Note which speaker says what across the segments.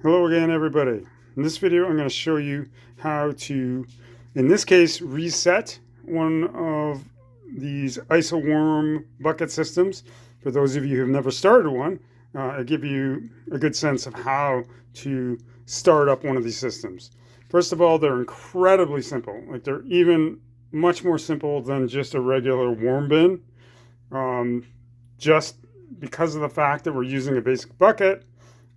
Speaker 1: Hello again, everybody. In this video, I'm going to show you how to, in this case, reset one of these isoworm bucket systems. For those of you who've never started one, I'll give you a good sense of how to start up one of these systems. First of all, they're incredibly simple. Like, they're even much more simple than just a regular worm bin. Just because of the fact that we're using a basic bucket,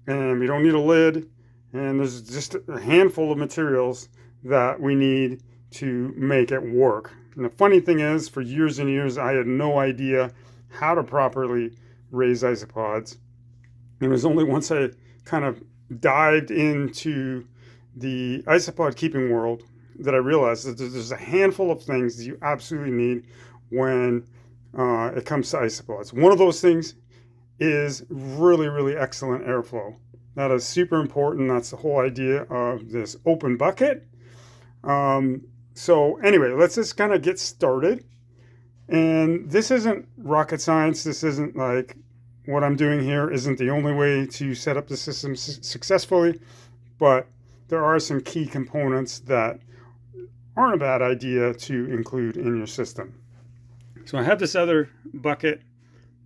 Speaker 1: and we don't need a lid, and there's just a handful of materials that we need to make it work. And the funny thing is, for years and years, I had no idea how to properly raise isopods. And it was only once I kind of dived into the isopod keeping world that I realized that there's a handful of things that you absolutely need when it comes to isopods. One of those things is really, really excellent airflow. That is super important. That's the whole idea of this open bucket. So anyway, let's just kind of get started. And this isn't rocket science. This isn't like what I'm doing here isn't the only way to set up the system successfully, but there are some key components that aren't a bad idea to include in your system. So I have this other bucket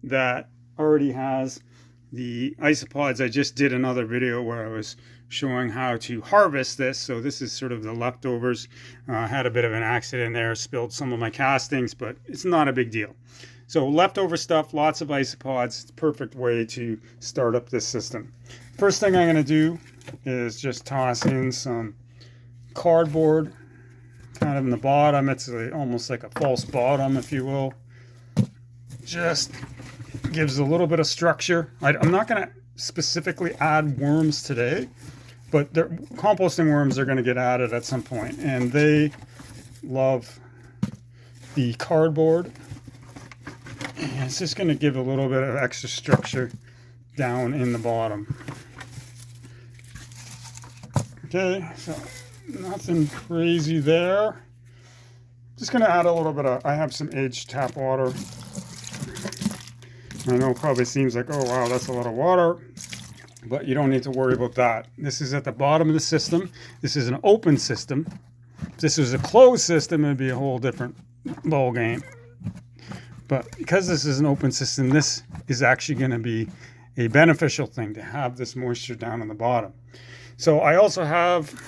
Speaker 1: that already has the isopods. I just did another video where I was showing how to harvest this. So this is sort of the leftovers. I had a bit of an accident there, spilled some of my castings, but it's not a big deal. So leftover stuff, lots of isopods. It's a perfect way to start up this system. First thing I'm going to do is just toss in some cardboard kind of in the bottom. It's almost like a false bottom, if you will. Just gives a little bit of structure. I'm not going to specifically add worms today, but composting worms are going to get added at some point, and they love the cardboard. And it's just going to give a little bit of extra structure down in the bottom. Okay, so nothing crazy there. Just going to add a little bit of, I have some aged tap water. I know it probably seems like, oh wow, that's a lot of water, but you don't need to worry about that. This is at the bottom of the system. This is an open system. If this was a closed system, it'd be a whole different ball game. But because this is an open system, this is actually going to be a beneficial thing to have this moisture down on the bottom. So I also have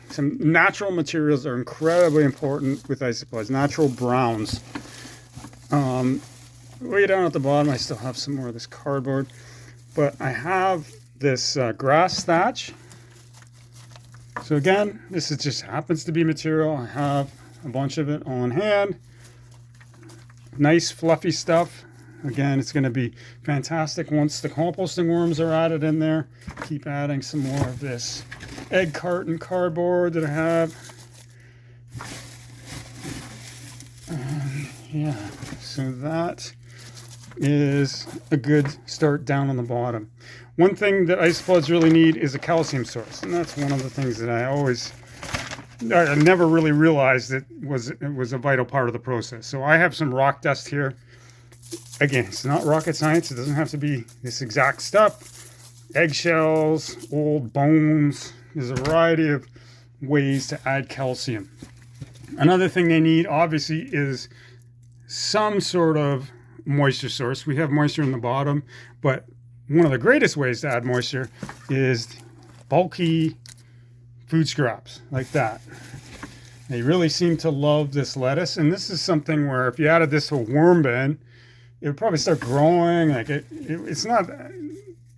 Speaker 1: some natural materials that are incredibly important with isopods, natural browns. Way down at the bottom, I still have some more of this cardboard, but I have this grass thatch. So again, this is just happens to be material. I have a bunch of it on hand. Nice fluffy stuff. Again, it's going to be fantastic once the composting worms are added in there. Keep adding some more of this egg carton cardboard that I have. Yeah, so that is a good start down on the bottom. One thing that isopods really need is a calcium source, and that's one of the things that I never really realized it was a vital part of the process. So I have some rock dust here. Again, it's not rocket science. It doesn't have to be this exact stuff. Eggshells, old bones. There's a variety of ways to add calcium. Another thing they need, obviously, is some sort of moisture source. We have moisture in the bottom, but one of the greatest ways to add moisture is bulky food scraps like that. They really seem to love this lettuce, and this is something where if you added this to a worm bin, it would probably start growing. Like it's not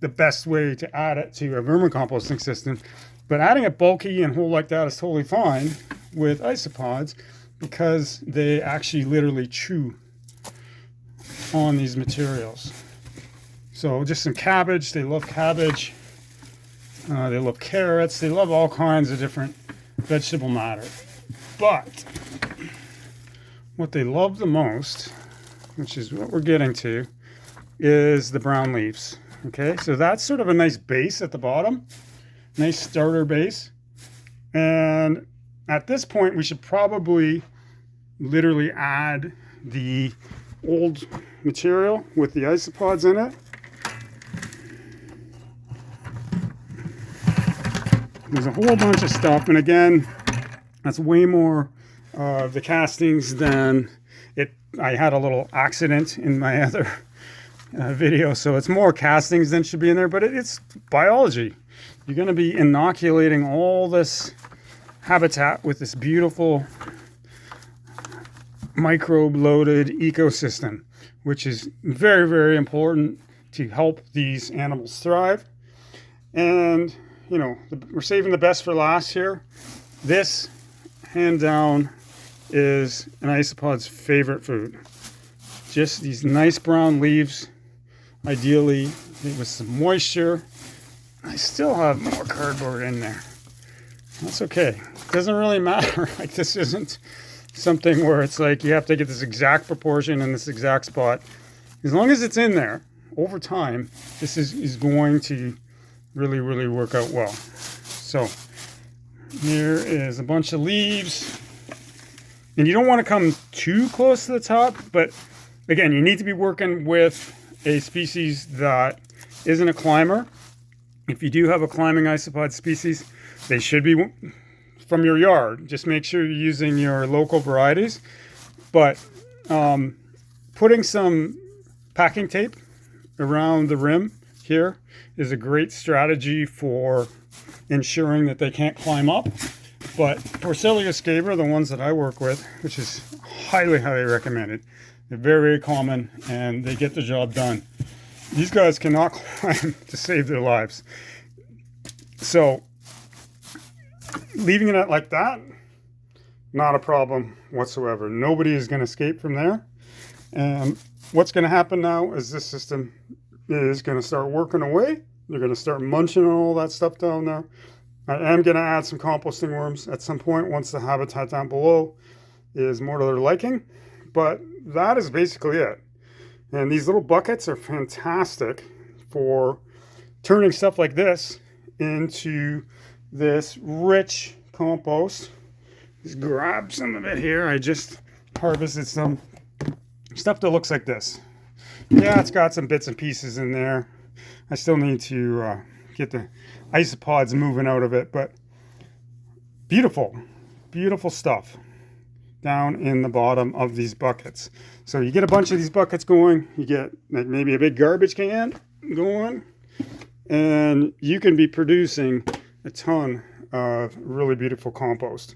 Speaker 1: the best way to add it to a vermicomposting system, but adding it bulky and whole like that is totally fine with isopods because they actually literally chew on these materials. So just some cabbage. They love cabbage. They love carrots. They love all kinds of different vegetable matter. But what they love the most, which is what we're getting to, is the brown leaves. Okay, so that's sort of a nice base at the bottom. Nice starter base. And at this point, we should probably literally add the old material with the isopods in it. There's a whole bunch of stuff, and again, that's way more of the castings than it. I had a little accident in my other video, so it's more castings than should be in there, but it's biology. You're going to be inoculating all this habitat with this beautiful microbe-loaded ecosystem, which is very, very important to help these animals thrive. And, you know, we're saving the best for last here. This, hand down, is an isopod's favorite food. Just these nice brown leaves, ideally with some moisture. I still have more cardboard in there. That's okay. It doesn't really matter. Like, this isn't something where it's like you have to get this exact proportion in this exact spot. As long as it's in there, over time, this is going to really, really work out well. So here is a bunch of leaves. And you don't want to come too close to the top, but again, you need to be working with a species that isn't a climber. If you do have a climbing isopod species, they should be from your yard. Just make sure you're using your local varieties. But putting some packing tape around the rim here is a great strategy for ensuring that they can't climb up. But Porcellio scaber, the ones that I work with, which is highly, highly recommended. They're very, very common, and they get the job done. These guys cannot climb to save their lives. So leaving it at like that, not a problem whatsoever. Nobody is going to escape from there. And what's going to happen now is this system is going to start working away. They're going to start munching on all that stuff down there. I am going to add some composting worms at some point once the habitat down below is more to their liking. But that is basically it. And these little buckets are fantastic for turning stuff like this into this rich compost. Just grab some of it here. I just harvested some stuff that looks like this. Yeah, it's got some bits and pieces in there. I still need to get the isopods moving out of it, but beautiful, beautiful stuff down in the bottom of these buckets. So you get a bunch of these buckets going, you get like maybe a big garbage can going, and you can be producing a ton of really beautiful compost.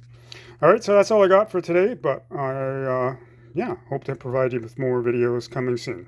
Speaker 1: All right, so that's all I got for today, but I hope to provide you with more videos coming soon.